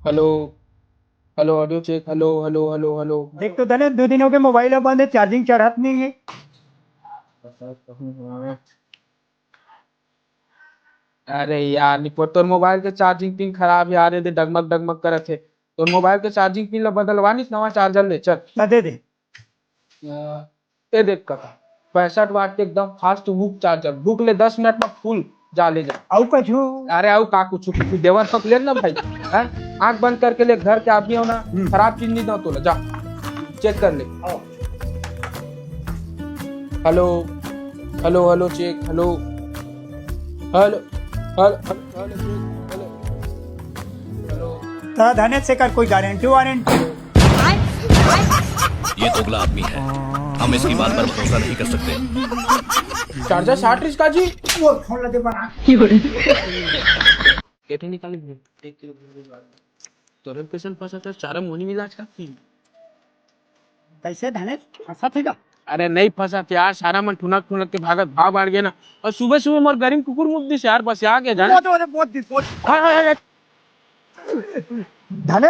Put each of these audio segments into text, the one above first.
Hello hello audio check. Hello hello hello hello. देख तो धने 2 दिन हो गए मोबाइल बंद है, चार्जिंग चढ़ात नहीं है। अरे यार निको तोर मोबाइल के चार्जिंग पिन खराब है यार, ये डगमग डगमग करत है। तोर मोबाइल के चार्जिंग पिन ला बदलवा नी, नवा चार्जर ले चल। ना दे दे। ये देख का 65 वाट के एकदम फास्ट हुक चार्जर, भूख ले 10 मिनट में फुल जा ले जा। आउ कछु अरे आओ का कुछ देवर तक ले ना भाई। हैं? आंख बंद करके ले, घर के आदमी हो ना, खराब चीज नहीं दो तो जा चेक कर ले। Hello hello hello check. Hello hello hello hello hello hello. तो धने से कर कोई गारंटी वारंटी। ये दोगला आदमी है, हम इसकी बात पर भरोसा नहीं कर सकते। चार्जर 60 का जी। वो फोन लगे बना केटे निकाल देख के तोरे पेशेंट फंसा था, चारा मोनी इलाज का। कैसे धने फंसा थे का? अरे नहीं फंसा थे यार, सारा मन ठुनक ठुनक के भागत भाव बढ़ गया ना। और सुबह सुबह मोर गरीम कुकुर मुद दी से यार, बस आ गया जान। बहुत धने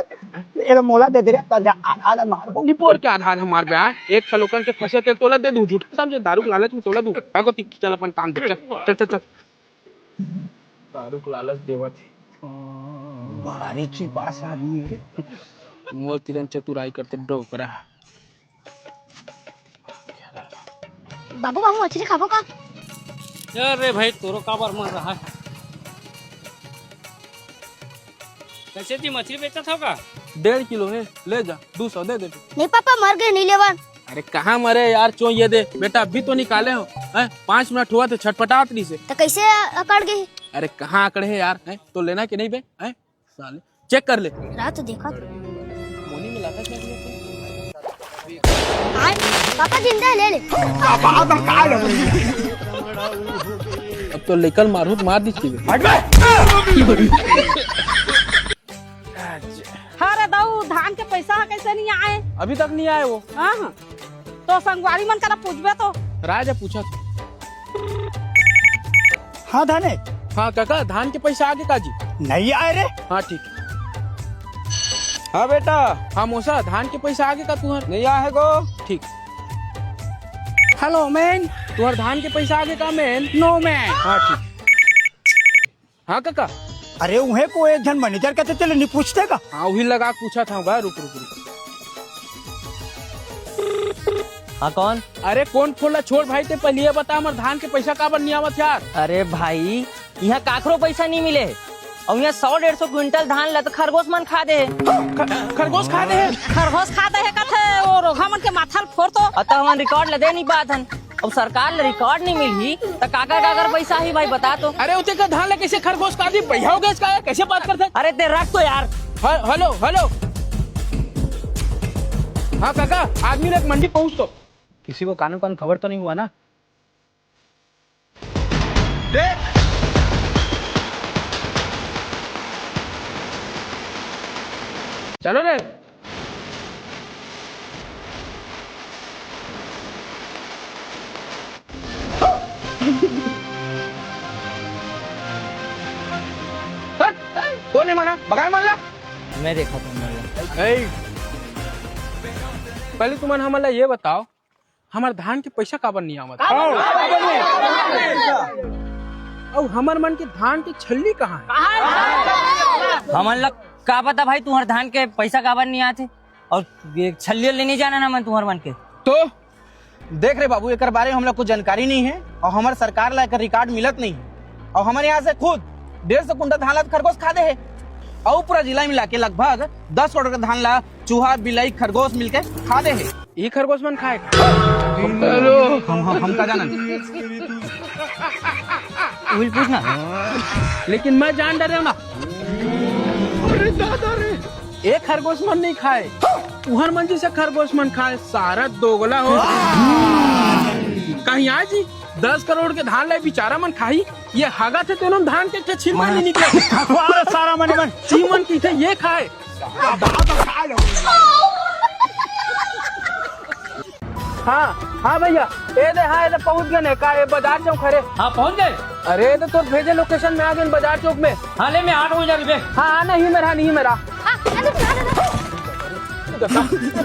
ये मोला दे दे रे, आधा मार निपोर के आधार हमार पे यार, एक सलोकन के फंसे थे तोला दे दूं, झूठा समझे दारू के लालच में तोला दूं। भागो चल अपन काम देख, चल चल चल। दारू के लालच देवा थी। भारी ची पास आदमी है। मोर तिरन चतुराई करते डोकरा। बाबू बाबू मछली खाबो का? अरे भाई तोरो काबर मन रहा है। कैसे जी मछली बेचा था का? 1.5 किलो है, ले जा 200 दे दे। नहीं पापा मर गए, नहीं लेवन। अरे कहाँ मरे यार, चो ये दे बेटा, अभी तो निकाले हो। 5 मिनट हुआ तो छटपटात नहीं से। तो कैसे अकड़ गए? अरे कहाँ आकड़े है यार, है तो लेना कि नहीं बे? है साले चेक कर ले। रात तो देखा मोनी में लाता क्या दिया आय पापा जिंदा है, ले ले। अब तो लेकर मारू मार दी थी। अरे दाऊ धान के पैसा कैसे नहीं आए? अभी तक नहीं आए वो। हाँ तो संगवारी मन करा पूछबे तो। राजा पूछा था। हाँ धने हाँ काका, धान के पैसा आगे काजी। नहीं आए रे। हाँ ठीक। हाँ बेटा, हाँ मौसा, धान के पैसा आगे का तुहर नहीं आया है गो। ठीक। हेलो मैन, तुहर धान के पैसा आगे का मैन? No man. हाँ ठीक। हाँ काका। अरे उन्हें को एक जन मैनेजर कहते चले नहीं पूछते का? हाँ वही लगा पूछा था। रुक रुक रुक। हाँ कौन? अरे कौन फोला छोड़ भाई, ते पहले बता हमारे धान के पैसा काबर नहीं आवत यार। अरे भाई यहाँ काकरो पैसा नहीं मिले और यहाँ 100-150 क्विंटल धान ला तो खरगोश मन खा दे। खरगोश खा दे। खरगोश खाता है कथे वो रोगा मन के माथा फोड़ तो। अतः हमारे रिकॉर्ड ले दे नहीं बात हन। अब सरकार ले रिकॉर्ड नहीं मिली तो काका काकर पैसा ही भाई बता तो। अरे उते का धान ले कैसे खरगोश खा दी, भैया हो गया इसका, कैसे बात करते? अरे ते रख तो यार। Hello hello. हाँ काका, आदमी ने एक मंडी पहुंच तो। किसी को कानून कान खबर तो नहीं हुआ ना? चलो रे। कौन है मारा? बगाल मारला? मैं देखा था मरला। पहले तुम हमारा ये बताओ, हमारे धान के पैसा काबर नहीं आवत? और हमार मन के धान की छल्ली कहाँ है? हमन लग का पता भाई तुम्हारे धान के पैसा काबर नहीं आते और ये छल्ली लेने जाना ना मन तुम्हारे मन के। तो देख रहे बाबू, एक बारे में हम लोग को जानकारी नहीं है और हमारे सरकार ला रिकॉर्ड मिलत नहीं है और हमारे यहाँ से खुद 150 कुंटल धान ला खरगोश खा दे है और पूरा जिला मिला के लगभग 10 करोड़ का धान ला चूहा बिलाई खरगोश मिलके खा दे है। ये खरगोश मन खाए? हम का जाना वही पूछना। लेकिन मैं जान डर रहा हूँ ना। अरे दादा रे, एक खरगोश मन नहीं खाए, उहर मन जैसे खरगोश मन खाए, सारा दोगला हो। कहीं आज ही 10 करोड़ के धान लाए बेचारा मन खाई, ये हागा थे तो धान के छीन में नहीं निकले। सारा मन मन चीमन की थे ये खाए। हाँ हाँ भैया, ये दे हाँ, ये पहुंच गए ने का, ये बाजार चौक खड़े। हाँ पहुँच गए। अरे तो भेजे लोकेशन में आ गए बाजार चौक में। हाँ ले मैं 8 बजे जा रही। हाँ नहीं मेरा, नहीं मेरा। हाँ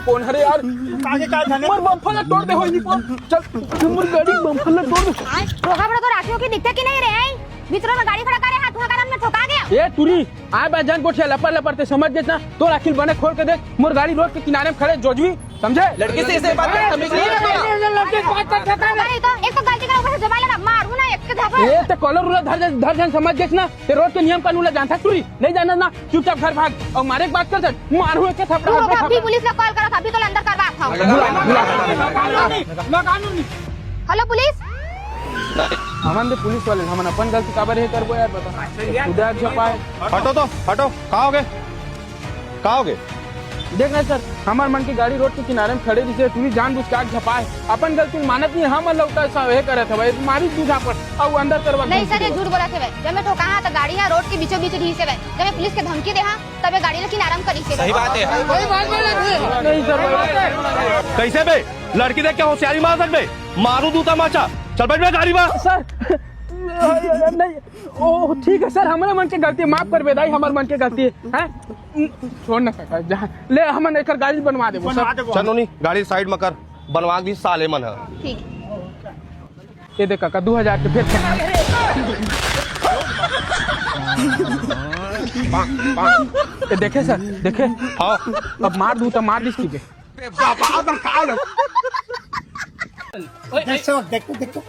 कौन हरे यार आगे का धने मोर बम्फला तोड़ दे होई निपोर चल मोर गाड़ी बम्फला तोड़ दे रोका बड़ा तो राखियों की दिखते कि नहीं रे हैं भीतर में गाड़ी खड़ा करे हाथ उठा कर हमने ठोका गया ए तुरी आए बा जान कोठिया लपर लपर ते समझ गेस ना तो राखिल बने खोल के देख मोर गाड़ी रोड के किनारे में खड़े जोजवी समझे लड़की से ऐसे बात कर तमीज नहीं है नहीं तो एक तो गलती का ऊपर से जमा लेना मारू ना एक के धापा ए ते कॉलर रूला धर जान समझ गेस ना ते रोड के नियम कानून ला जानता तुरी नहीं जाना ना चुपचाप घर भाग और मारे के बात कर मारू के थपड़ा रोका अभी पुलिस ने कॉल करा था अभी तो अंदर करवा था हेलो पुलिस हमन दे पुलिस वाले हमन अपन गलती काबर है करबो यार बता खुदा छपाए हटो तो हटो कहाँ हो गए देख ना सर हमार मन की गाड़ी रोड के किनारे में खड़े दिसे तू जानबूझ के आग झपाए अपन गलती मानत नहीं हम लौटा सा है करे थे भाई मारी दूधा पर और अंदर करवा नहीं सर ये झूठ बोला थे भाई जब मैं ठोका हां तो गाड़ी यहां रोड के बीचों बीच ढी से भाई जब मैं पुलिस के धमकी दे हां तब ये गाड़ी लेकिन आराम करी से सही बात है नहीं सर कैसे बे लड़की देख के होशियारी मार सकते मारू दूता माचा चल बैठ में गाड़ी में सर नहीं ओ ठीक है सर हमारे मन की गलती है माफ कर बेदाई हमारे मन की गलती है छोड़ ना काका जहाँ ले हमन एक गाड़ी बनवा दे चलो नहीं गाड़ी साइड में कर बनवा दी साले मन है ठीक ये देख काका 2000 के फिर ये देखे सर देखे हाँ अब मार दूं तो मार दिस की देखो देखो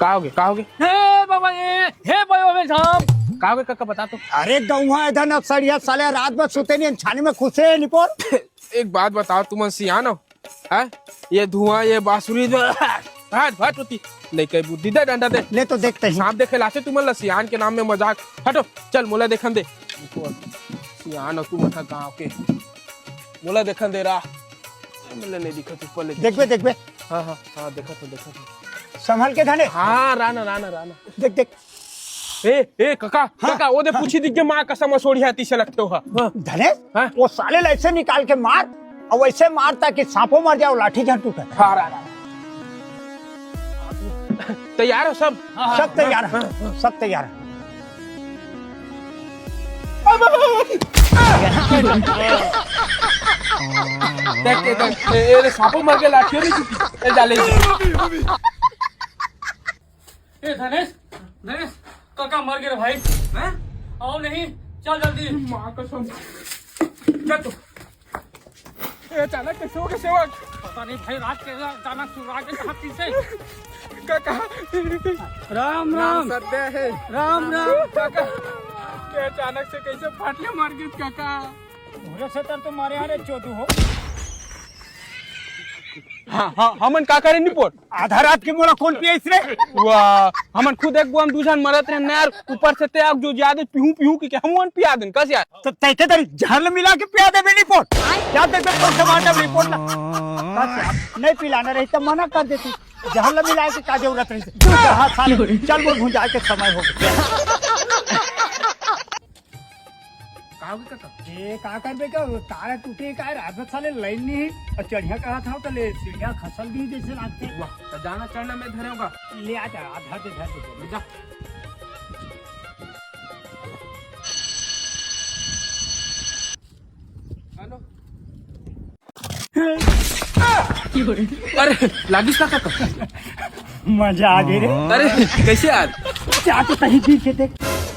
कहोगे हे बाबा हे बाबा साहब कहोगे काका बता तो अरे गौवा इधर नक्सलिया साले रात भर सोते नहीं छानी में खुश है निपोर एक बात बताओ तुम सियान हो है ये धुआं ये बांसुरी जो हट हट होती नहीं कहीं बुद्धि दे डंडा दे ले तो देखते हैं सांप देखे लाते तुम सियान के नाम में मजाक हटो चल मोला देखन दे सियान हो तुम था गाँव के मोला देखन दे रहा मोला नहीं दिखा ऊपर ले देखबे देखबे हाँ हाँ हाँ देखा तो संभल के धने हाँ राना देख देख ए काका काका वो दे पूछी दी के माँ कसम सोड़ी है तीसे लगते हो धने हाँ? वो साले ऐसे निकाल के मार और वैसे मार ताकि सांपों मर जाओ लाठी झट टूटे हाँ राना तैयार हो सब सब तैयार है सब तैयार है देख ये सांपों मर के लाठी नहीं डाले ए धनेश काका मर गए भाई हैं आओ नहीं चल जल्दी माँ कसम चल तू ये अचानक कैसे हो गया सेवक पता नहीं भाई रात के अचानक सुराग के कहा पीछे काका राम राम सत्य है राम राम काका ये अचानक से कैसे फाटले मार गए काका से तर तो मारे हारे चोदू हो हाँ हमन का करे निपोट आधा रात के मोला कौन पिए इसने वाह हमन खुद एक बुआम दूसरा मरत रहे नयार ऊपर से ते जो ज्यादा पीहू की हमन पिया देन कस यार तो तैके तरी जहर मिला के पिया दे रिपोर्ट क्या देते तो टमाटर रिपोर्ट नहीं पिलाना रही तो मना कर देती जहर मिला के का जरूरत रही हाँ साले चल वो भुंजा के समय हो गया का करबे का तारा टूटे का रात साले लाइन नहीं और चढ़िया कहा था तो ले सीढ़िया खसल भी जैसे लागते वाह तो जाना चढ़ना मैं धरेगा ले आ जा आधा दे धर जा हेलो अरे लागिस का मजा आ गई रे अरे कैसे यार क्या तो कहीं पीछे देख